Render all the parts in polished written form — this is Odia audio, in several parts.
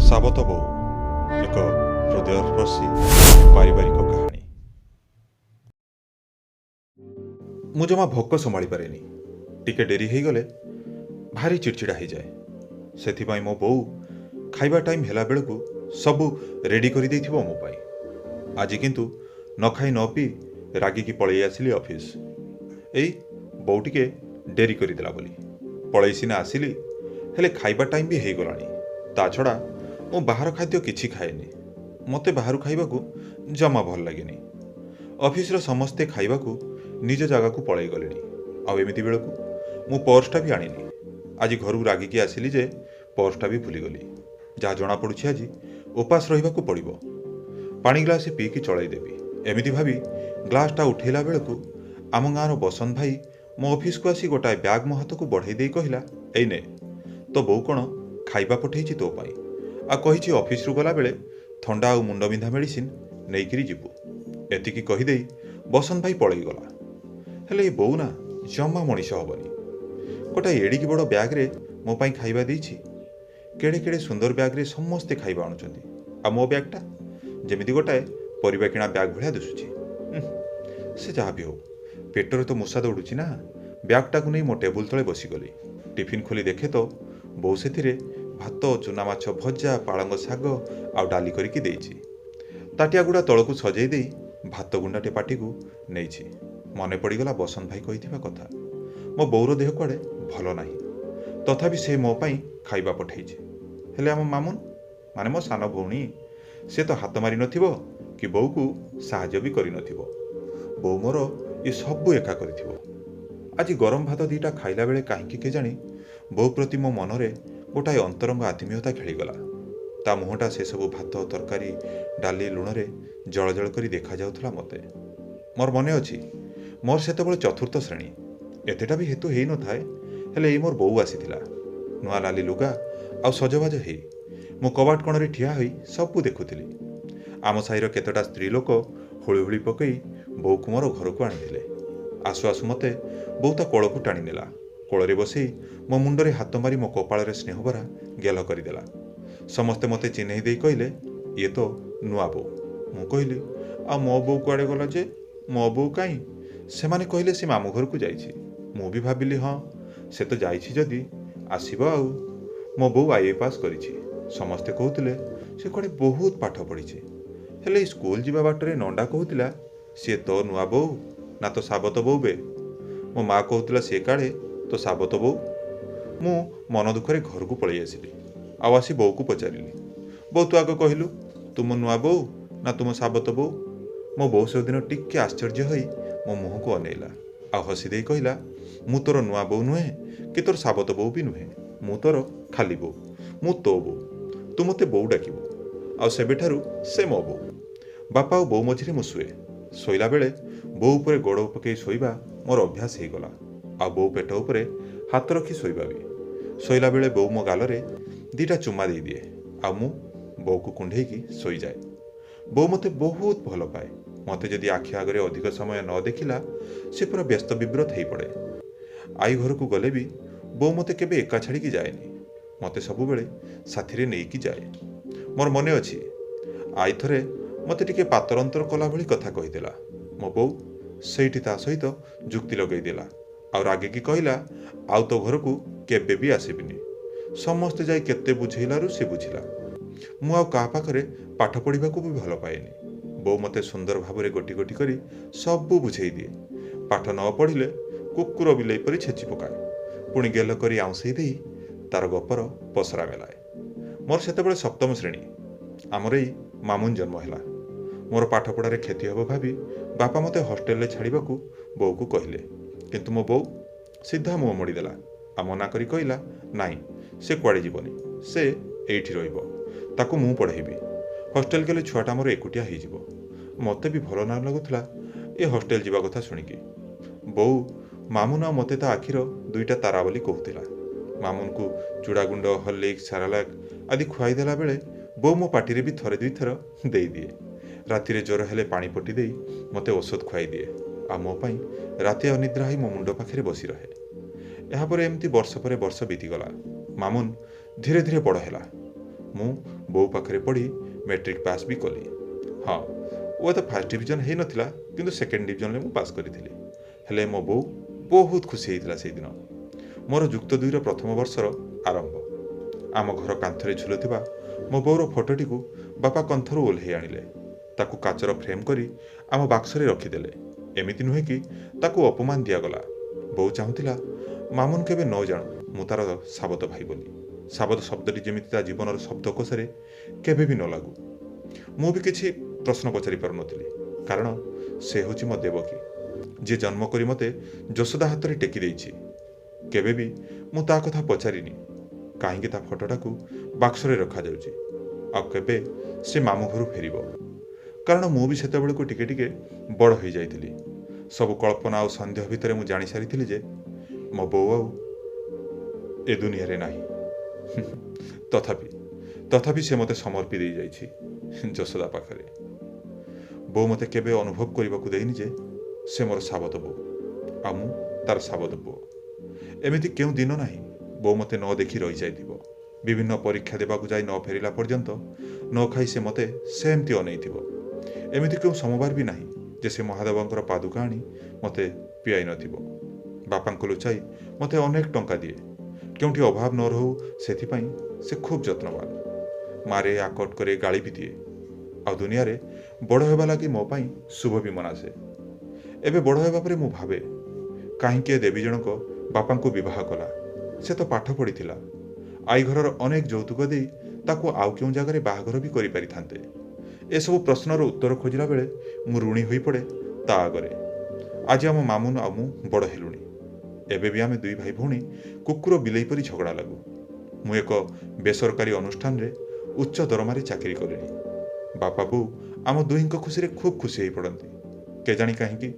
ସାବତ ବୋଉ ଏକ ହୃଦୟସ୍ପର୍ଶୀ ପାରିବାରିକ କାହାଣୀ। ମୁଁ ଜମା ଭୋକ ସମ୍ଭାଳି ପାରେନି। ଟିକେ ଡେରି ହେଇଗଲେ ଭାରି ଚିଡ଼ଚିଡ଼ା ହେଇଯାଏ। ସେଥିପାଇଁ ମୋ ବୋଉ ଖାଇବା ଟାଇମ୍ ହେଲା ବେଳକୁ ସବୁ ରେଡ଼ି କରିଦେଇଥିବ ମୋ ପାଇଁ। ଆଜି କିନ୍ତୁ ନ ଖାଇ ନ ପିଇ ରାଗିକି ପଳେଇ ଆସିଲି ଅଫିସ୍। ଏଇ ବୋଉ ଟିକେ ଡେରି କରିଦେଲା ବୋଲି। ପଳେଇ ସିନା ଆସିଲି, ହେଲେ ଖାଇବା ଟାଇମ୍ ବି ହେଇଗଲାଣି। ତା ଛଡ଼ା ମୁଁ ବାହାର ଖାଦ୍ୟ କିଛି ଖାଏନି। ମୋତେ ବାହାରୁ ଖାଇବାକୁ ଜମା ଭଲ ଲାଗେନି। ଅଫିସର ସମସ୍ତେ ଖାଇବାକୁ ନିଜ ଜାଗାକୁ ପଳେଇ ଗଲେଣି। ଆଉ ଏମିତି ବେଳକୁ ମୁଁ ପର୍ସଟା ବି ଆଣିନି। ଆଜି ଘରୁ ରାଗିକି ଆସିଲି ଯେ ପର୍ସଟା ବି ଭୁଲିଗଲି। ଯାହା ଜଣାପଡ଼ୁଛି ଆଜି ଉପାସ ରହିବାକୁ ପଡ଼ିବ। ପାଣି ଗ୍ଲାସେ ପିଇକି ଚଳେଇ ଦେବି, ଏମିତି ଭାବି ଗ୍ଲାସଟା ଉଠେଇଲା ବେଳକୁ ଆମ ଗାଁର ବସନ୍ତ ଭାଇ ମୋ ଅଫିସକୁ ଆସି ଗୋଟାଏ ବ୍ୟାଗ୍ ମୋ ହାତକୁ ବଢ଼େଇ ଦେଇ କହିଲା, ଏଇ ନେ, ତୋ ବୋଉ କ'ଣ ଖାଇବା ପଠେଇଛି ତୋ ପାଇଁ, ଆଉ କହିଛି ଅଫିସରୁ ଗଲାବେଳେ ଥଣ୍ଡା ଆଉ ମୁଣ୍ଡବିନ୍ଧା ମେଡ଼ିସିନ ନେଇକିରି ଯିବୁ। ଏତିକି କହିଦେଇ ବସନ୍ତ ଭାଇ ପଳେଇଗଲା। ହେଲେ ଏ ବୋଉ ନା ଜମା ମଣିଷ ହବନି। ଗୋଟାଏ ଏଡ଼ିକି ବଡ଼ ବ୍ୟାଗ୍ରେ ମୋ ପାଇଁ ଖାଇବା ଦେଇଛି। କେଡ଼େ କେଡ଼େ ସୁନ୍ଦର ବ୍ୟାଗ୍ରେ ସମସ୍ତେ ଖାଇବା ଆଣୁଛନ୍ତି, ଆଉ ମୋ ବ୍ୟାଗ୍ଟା ଯେମିତି ଗୋଟାଏ ପରିବା କିଣା ବ୍ୟାଗ୍ ଭଳିଆ ଦିଶୁଛି। ସେ ଯାହା ବି ହଉ, ପେଟରେ ତ ମୂଷା ଦୌଡ଼ୁଛି ନା। ବ୍ୟାଗ୍ଟାକୁ ନେଇ ମୋ ଟେବୁଲ ତଳେ ବସିଗଲି। ଟିଫିନ୍ ଖୋଲି ଦେଖେ ତ ବୋଉ ସେଥିରେ ଭାତ, ଚୁନାମାଛ ଭଜା, ପାଳଙ୍ଗ ଶାଗ ଆଉ ଡାଲି କରିକି ଦେଇଛି। ତାଟିଆଗୁଡ଼ା ତଳକୁ ସଜେଇ ଦେଇ ଭାତ ଗୁଣ୍ଡାଟେ ପାଟିକୁ ନେଇଛି। ମନେ ପଡ଼ିଗଲା ବସନ୍ତ ଭାଇ କହିଥିବା କଥା। ମୋ ବୋଉର ଦେହ କୁଆଡ଼େ ଭଲ ନାହିଁ, ତଥାପି ସେ ମୋ ପାଇଁ ଖାଇବା ପଠେଇଛି। ହେଲେ ଆମ ମାମୁନ, ମାନେ ମୋ ସାନ ଭଉଣୀ, ସେ ତ ହାତ ମାରି ନଥିବ କି ବୋଉକୁ ସାହାଯ୍ୟ ବି କରିନଥିବ। ବୋଉ ମୋର ଏ ସବୁ ଏକା କରିଥିବ। ଆଜି ଗରମ ଭାତ ଦିଟା ଖାଇଲା ବେଳେ କାହିଁକି କେଜାଣି ବୋଉ ପ୍ରତି ମୋ ମନରେ ଗୋଟାଏ ଅନ୍ତରଙ୍ଗ ଆତ୍ମୀୟତା ଖେଳିଗଲା। ତା ମୁହଁଟା ସେସବୁ ଭାତ, ତରକାରୀ, ଡାଲି, ଲୁଣରେ ଜଳଜଳ କରି ଦେଖାଯାଉଥିଲା ମୋତେ। ମୋର ମନେ ଅଛି, ମୋର ସେତେବେଳେ ଚତୁର୍ଥ ଶ୍ରେଣୀ। ଏତେଟା ବି ହେତୁ ହେଇନଥାଏ, ହେଲେ ଏଇ ମୋର ବୋଉ ଆସିଥିଲା। ନୂଆ ଲାଲି ଲୁଗା ଆଉ ସଜବାଜ ହେଇ ମୁଁ କବାଟ କୋଣରେ ଠିଆ ହୋଇ ସବୁ ଦେଖୁଥିଲି। ଆମ ସାହିର କେତେଟା ସ୍ତ୍ରୀ ଲୋକ ହୁଳିହୁଳି ପକାଇ ବୋଉକୁ ମୋର ଘରକୁ ଆଣିଥିଲେ। ଆସୁ ଆସୁ ମୋତେ ବୋଉ ତା କୋଳକୁ ଟାଣିନେଲା। କୋଳରେ ବସେଇ ମୋ ମୁଣ୍ଡରେ ହାତ ମାରି ମୋ କପାଳରେ ସ୍ନେହଭରା ଗେଲ କରିଦେଲା। ସମସ୍ତେ ମୋତେ ଚିହ୍ନେଇ ଦେଇ କହିଲେ, ଇଏ ତ ନୂଆ ବୋଉ। ମୁଁ କହିଲି, ଆଉ ମୋ ବୋଉ କୁଆଡ଼େ ଗଲା ଯେ? ମୋ ବୋଉ କାହିଁ? ସେମାନେ କହିଲେ ସେ ମାମୁଁ ଘରକୁ ଯାଇଛି। ମୁଁ ବି ଭାବିଲି, ହଁ, ସେ ତ ଯାଇଛି ଯଦି ଆସିବ ଆଉ। ମୋ ବୋଉ IAS ପାସ୍ କରିଛି। ସମସ୍ତେ କହୁଥିଲେ ସେ କୁଆଡ଼େ ବହୁତ ପାଠ ପଢ଼ିଛି। ହେଲେ ଏଇ ସ୍କୁଲ ଯିବା ବାଟରେ ନଣ୍ଡା କହୁଥିଲା, ସିଏ ତୋ ନୂଆ ବୋଉ ନା ତୋ ସାବତ ବୋଉ ବେ? ମୋ ମା କହୁଥିଲା, ସିଏ କାଳେ ତୋ ସାବତ ବୋଉ। ମୁଁ ମନ ଦୁଃଖରେ ଘରକୁ ପଳେଇ ଆସିଲି। ଆଉ ଆସି ବୋଉକୁ ପଚାରିଲି, ବୋଉ ତୁ ଆଗ କହିଲୁ, ତୁ ମୋ ନୂଆ ବୋଉ ନା ତୁମ ସାବତ ବୋଉ? ମୋ ବୋଉ ସେଦିନ ଟିକେ ଆଶ୍ଚର୍ଯ୍ୟ ହୋଇ ମୋ ମୁହଁକୁ ଅନେଇଲା, ଆଉ ହସି ଦେଇ କହିଲା, ମୁଁ ତୋର ନୂଆ ବୋଉ ନୁହେଁ କି ତୋର ସାବତ ବୋଉ ବି ନୁହେଁ। ମୁଁ ତୋର ଖାଲି ବୋଉ। ମୁଁ ତୋ ବୋଉ। ତୁ ମୋତେ ବୋଉ ଡାକିବୁ। ଆଉ ସେବେଠାରୁ ସେ ମୋ ବୋଉ। ବାପା ଆଉ ବୋଉ ମଝିରେ ମୁଁ ଶୁଏ। ଶୋଇଲା ବେଳେ ବୋଉ ଉପରେ ଗୋଡ଼ ପକାଇ ଶୋଇବା ମୋର ଅଭ୍ୟାସ ହେଇଗଲା। ଆଉ ବୋଉ ପେଟ ଉପରେ ହାତ ରଖି ଶୋଇବା ବି। ଶୋଇଲା ବେଳେ ବୋଉ ମୋ ଗାଲରେ ଦିଟା ଚୁମା ଦେଇଦିଏ, ଆଉ ମୁଁ ବୋଉକୁ କୁଣ୍ଢେଇକି ଶୋଇଯାଏ। ବୋଉ ମୋତେ ବହୁତ ଭଲ ପାଏ। ମୋତେ ଯଦି ଆଖି ଆଗରେ ଅଧିକ ସମୟ ନ ଦେଖିଲା, ସେ ପୁରା ବ୍ୟସ୍ତ ବିବ୍ରତ ହେଇପଡ଼େ। ଆଈ ଘରକୁ ଗଲେ ବି ବୋଉ ମୋତେ କେବେ ଏକା ଛାଡ଼ିକି ଯାଏନି। ମୋତେ ସବୁବେଳେ ସାଥିରେ ନେଇକି ଯାଏ। ମୋର ମନେ ଅଛି, ଆଈ ଥରେ ମୋତେ ଟିକେ ପାତର ଅନ୍ତର କଲା ଭଳି କଥା କହିଦେଲା। ମୋ ବୋଉ ସେଇଠି ତା ସହିତ ଯୁକ୍ତି ଲଗେଇଦେଲା, ଆଉ ରାଗିକି କହିଲା, ଆଉ ତୋ ଘରକୁ କେବେ ବି ଆସିବିନି। ସମସ୍ତେ ଯାଇ କେତେ ବୁଝେଇଲାରୁ ସେ ବୁଝିଲା। ମୁଁ ଆଉ କାହା ପାଖରେ ପାଠ ପଢ଼ିବାକୁ ବି ଭଲ ପାଏନି। ବୋଉ ମୋତେ ସୁନ୍ଦର ଭାବରେ ଗୋଟି ଗୋଟି କରି ସବୁ ବୁଝେଇ ଦିଏ। ପାଠ ନ ପଢ଼ିଲେ କୁକୁର ବିଲେଇ ପରି ଛେଚି ପକାଏ, ପୁଣି ଗେଲ କରି ଆଉଁସେଇ ଦେଇ ତାର ଗପର ପସରା ମେଲାଏ। ମୋର ସେତେବେଳେ ସପ୍ତମ ଶ୍ରେଣୀ। ଆମର ଏଇ ମାମୁନ ଜନ୍ମ ହେଲା। ମୋର ପାଠପଢ଼ାରେ କ୍ଷତି ହେବ ଭାବି ବାପା ମୋତେ ହଷ୍ଟେଲରେ ଛାଡ଼ିବାକୁ ବୋଉକୁ କହିଲେ, କିନ୍ତୁ ମୋ ବୋଉ ସିଧା ମୁହଁ ମୋଡ଼ିଦେଲା, ଆଉ ମନା କରି କହିଲା, ନାଇଁ, ସେ କୁଆଡ଼େ ଯିବନି, ସେ ଏଇଠି ରହିବ। ତାକୁ ମୁଁ ପଢ଼େଇବି। ହଷ୍ଟେଲ ଗଲେ ଛୁଆଟା ମୋର ଏକୁଟିଆ ହେଇଯିବ। ମୋତେ ବି ଭଲ ନ ଲାଗୁଥିଲା ଏ ହଷ୍ଟେଲ ଯିବା କଥା ଶୁଣିକି। ବୋଉ ମାମୁନ ଆଉ ମୋତେ ତା ଆଖିର ଦୁଇଟା ତାରା ବୋଲି କହୁଥିଲା। ମାମୁନକୁ ଚୁଡ଼ାଗୁଣ୍ଡ, ହର୍ଲିକ୍ସ, ସେରେଲାକ୍ ଆଦି ଖୁଆଇ ଦେଲା ବେଳେ ବୋଉ ମୋ ପାଟିରେ ବି ଥରେ ଦୁଇଥର ଦେଇଦିଏ। ରାତିରେ ଜ୍ୱର ହେଲେ ପାଣି ପଟି ଦେଇ ମୋତେ ଔଷଧ ଖୁଆଇ ଦିଏ, ଆଉ ମୋ ପାଇଁ ରାତି ଅନିଦ୍ରା ହୋଇ ମୋ ମୁଣ୍ଡ ପାଖରେ ବସି ରହେ। ଏହାପରେ ଏମିତି ବର୍ଷ ପରେ ବର୍ଷ ବିତିଗଲା। ମାମୁନ ଧୀରେ ଧୀରେ ବଡ଼ ହେଲା। ମୁଁ ବୋଉ ପାଖରେ ପଢ଼ି ମେଟ୍ରିକ୍ ପାସ୍ ବି କଲି। ହଁ, ହୁଏତ ଫାର୍ଷ୍ଟ ଡିଭିଜନ୍ ହେଇନଥିଲା, କିନ୍ତୁ ସେକେଣ୍ଡ ଡିଭିଜନରେ ମୁଁ ପାସ୍ କରିଥିଲି। ହେଲେ ମୋ ବୋଉ ବହୁତ ଖୁସି ହେଇଥିଲା ସେଇଦିନ। ମୋର ଯୁକ୍ତ 2ର ପ୍ରଥମ ବର୍ଷର ଆରମ୍ଭ। ଆମ ଘର କାନ୍ଥରେ ଝୁଲୁଥିବା ମୋ ବୋଉର ଫଟୋଟିକୁ ବାପା କନ୍ଥରୁ ଓହ୍ଲେଇ ଆଣିଲେ। ତାକୁ କାଚର ଫ୍ରେମ୍ କରି ଆମ ବାକ୍ସରେ ରଖିଦେଲେ। ଏମିତି ନୁହେଁ କି ତାକୁ ଅପମାନ ଦିଆଗଲା। ବୋଉ ଚାହୁଁଥିଲା ମାମୁନ କେବେ ନ ଜାଣୁ ମୁଁ ତାର ସାବତ ଭାଇ ବୋଲି। ସାବତ ଶବ୍ଦଟି ଯେମିତି ତା ଜୀବନର ଶବ୍ଦକୋଷରେ କେବେ ବି ନ ଲାଗୁ। ମୁଁ ବି କିଛି ପ୍ରଶ୍ନ ପଚାରି ପାରୁନଥିଲି, କାରଣ ସେ ହେଉଛି ମୋ ଦେବକୀ, ଯିଏ ଜନ୍ମ କରି ମୋତେ ଯଶୋଦା ହାତରେ ଟେକି ଦେଇଛି। କେବେ ବି ମୁଁ ତା କଥା ପଚାରିନି କାହିଁକି ତା ଫଟୋଟାକୁ ବାକ୍ସରେ ରଖାଯାଉଛି, ଆଉ କେବେ ସେ ମାମୁଁ ଘରୁ ଫେରିବ। କାରଣ ମୁଁ ବି ସେତେବେଳକୁ ଟିକେ ଟିକେ ବଡ଼ ହୋଇଯାଇଥିଲି। ସବୁ କଳ୍ପନା ଆଉ ସନ୍ଦେହ ଭିତରେ ମୁଁ ଜାଣିସାରିଥିଲି ଯେ ମୋ ବୋଉ ଆଉ ଏ ଦୁନିଆରେ ନାହିଁ। ତଥାପି ସେ ମୋତେ ସମର୍ପି ଦେଇଯାଇଛି ଯଶୋଦା ପାଖରେ। ବୋଉ ମୋତେ କେବେ ଅନୁଭବ କରିବାକୁ ଦେଇନି ଯେ ସେ ମୋର ସାବତ ବୋଉ, ଆଉ ମୁଁ ତାର ସାବତ ପୁଅ। ଏମିତି କେଉଁ ଦିନ ନାହିଁ ବୋଉ ମୋତେ ନ ଦେଖି ରହିଯାଇଥିବ। ବିଭିନ୍ନ ପରୀକ୍ଷା ଦେବାକୁ ଯାଇ ନ ଫେରିଲା ପର୍ଯ୍ୟନ୍ତ ନ ଖାଇ ସେ ମୋତେ ସେମିତି ଅନେଇଥିବ। ଏମିତି କେଉଁ ସମବାର ବି ନାହିଁ ଯେ ସେ ମହାଦେବଙ୍କର ପାଦୁକା ଆଣି ମୋତେ ପିଆଇ ନଥିବ। ବାପାଙ୍କୁ ଲୁଚାଇ ମୋତେ ଅନେକ ଟଙ୍କା ଦିଏ। କେଉଁଠି ଅଭାବ ନ ରହୁ ସେଥିପାଇଁ ସେ ଖୁବ୍ ଯତ୍ନବାନ। ମାରେ ଆକଟ କରି ଗାଳି ବି ଦିଏ। ଆଉ ଦୁନିଆରେ ବଡ଼ ହେବା ଲାଗି ମୋ ପାଇଁ ଶୁଭ ବି ମନାସେ। ଏବେ ବଡ଼ ହେବା ପରେ ମୁଁ ଭାବେ, କାହିଁକି ଏ ଦେବୀ ଜଣକ ବାପାଙ୍କୁ ବିବାହ କଲା? ସେ ତ ପାଠ ପଢ଼ିଥିଲା। ଆଈ ଘରର ଅନେକ ଯୌତୁକ ଦେଇ ତାକୁ ଆଉ କେଉଁ ଜାଗାରେ ବାହାଘର ବି କରିପାରିଥାନ୍ତେ। ଏସବୁ ପ୍ରଶ୍ନର ଉତ୍ତର ଖୋଜିଲା ବେଳେ ମୁଁ ଋଣୀ ହୋଇପଡ଼େ ତା ଆଗରେ। ଆଜି ଆମ ମାମୁନ ଆଉ ମୁଁ ବଡ଼ ହେଲୁଣି। ଏବେ ବି ଆମେ ଦୁଇ ଭାଇ ଭଉଣୀ କୁକୁର ବିଲେଇ ପରି ଝଗଡ଼ା ଲାଗୁ। ମୁଁ ଏକ ବେସରକାରୀ ଅନୁଷ୍ଠାନରେ ଉଚ୍ଚ ଦରମାରେ ଚାକିରି କଲିଣି। ବାପା ବୋଉ ଆମ ଦୁହିଁଙ୍କ ଖୁସିରେ ଖୁବ୍ ଖୁସି ହୋଇପଡ଼ନ୍ତି। କେଜାଣି କାହିଁକି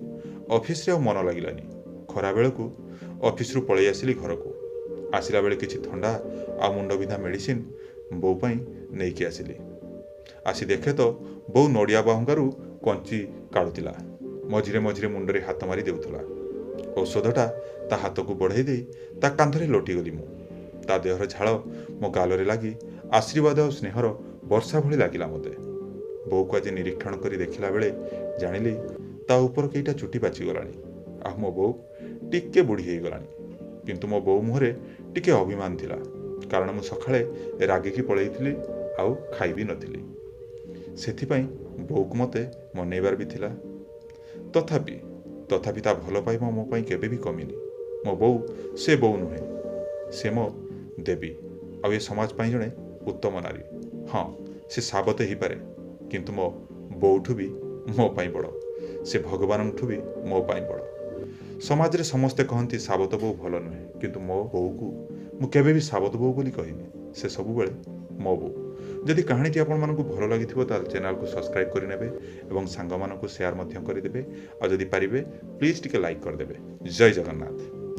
ଅଫିସରେ ଆଉ ମନ ଲାଗିଲାନି। ଖରାବେଳକୁ ଅଫିସରୁ ପଳେଇ ଆସିଲି ଘରକୁ। ଆସିଲା ବେଳେ କିଛି ଥଣ୍ଡା ଆଉ ମୁଣ୍ଡବିନ୍ଧା ମେଡ଼ିସିନ ବୋଉ ପାଇଁ ନେଇକି ଆସିଲି। ଆସି ଦେଖେ ତ ବୋଉ ନଡ଼ିଆ ବାହୁଙ୍ଗାରୁ କଞ୍ଚି କାଢ଼ୁଥିଲା। ମଝିରେ ମଝିରେ ମୁଣ୍ଡରେ ହାତ ମାରି ଦେଉଥିଲା। ଔଷଧଟା ତା ହାତକୁ ବଢ଼େଇ ଦେଇ ତା କାନ୍ଧରେ ଲୋଟିଗଲି ମୁଁ। ତା ଦେହର ଝାଳ ମୋ ଗାଲରେ ଲାଗି ଆଶୀର୍ବାଦ ଆଉ ସ୍ନେହର ବର୍ଷା ଭଳି ଲାଗିଲା ମୋତେ। ବୋଉକୁ ଆଜି ନିରୀକ୍ଷଣ କରି ଦେଖିଲା ବେଳେ ଜାଣିଲି ତା ଉପର କେଇଟା ଚୁଟି ପାଚିଗଲାଣି, ଆଉ ମୋ ବୋଉ ଟିକେ ବୁଢ଼ୀ ହେଇଗଲାଣି। କିନ୍ତୁ ମୋ ବୋଉ ମୁହଁରେ ଟିକେ ଅଭିମାନ ଥିଲା, କାରଣ ମୁଁ ସକାଳେ ରାଗିକି ପଳେଇଥିଲି ଆଉ ଖାଇବି ନଥିଲି। ସେଥିପାଇଁ ବୋଉକୁ ମୋତେ ମନେଇବାର ବି ଥିଲା। ତଥାପି ତା ଭଲ ପାଇବା ମୋ ପାଇଁ କେବେ ବି କମିନି। ମୋ ବୋଉ ସେ ବୋଉ ନୁହେଁ, ସେ ମୋ ଦେବୀ, ଆଉ ଏ ସମାଜ ପାଇଁ ଜଣେ ଉତ୍ତମ ନାରୀ। ହଁ, ସେ ସାବତ ହେଇପାରେ, କିନ୍ତୁ ମୋ ବୋଉଠୁ ବି ମୋ ପାଇଁ ବଡ଼। ସେ ଭଗବାନଙ୍କଠୁ ବି ମୋ ପାଇଁ ବଡ଼। ସମାଜରେ ସମସ୍ତେ କହନ୍ତି ସାବତ ବୋଉ ଭଲ ନୁହେଁ, କିନ୍ତୁ ମୋ ବୋଉକୁ ମୁଁ କେବେ ବି ସାବତ ବୋଉ ବୋଲି କହିନି। ସେ ସବୁବେଳେ ମୋ ବୋଉ। ଯଦି କାହାଣୀଟି ଆପଣମାନଙ୍କୁ ଭଲ ଲାଗିଥିବ ତାହେଲେ ଚ୍ୟାନେଲକୁ ସବସ୍କ୍ରାଇବ୍ କରିନେବେ ଏବଂ ସାଙ୍ଗମାନଙ୍କୁ ସେୟାର ମଧ୍ୟ କରିଦେବେ। ଆଉ ଯଦି ପାରିବେ ପ୍ଲିଜ୍ ଟିକେ ଲାଇକ୍ କରିଦେବେ। ଜୟ ଜଗନ୍ନାଥ।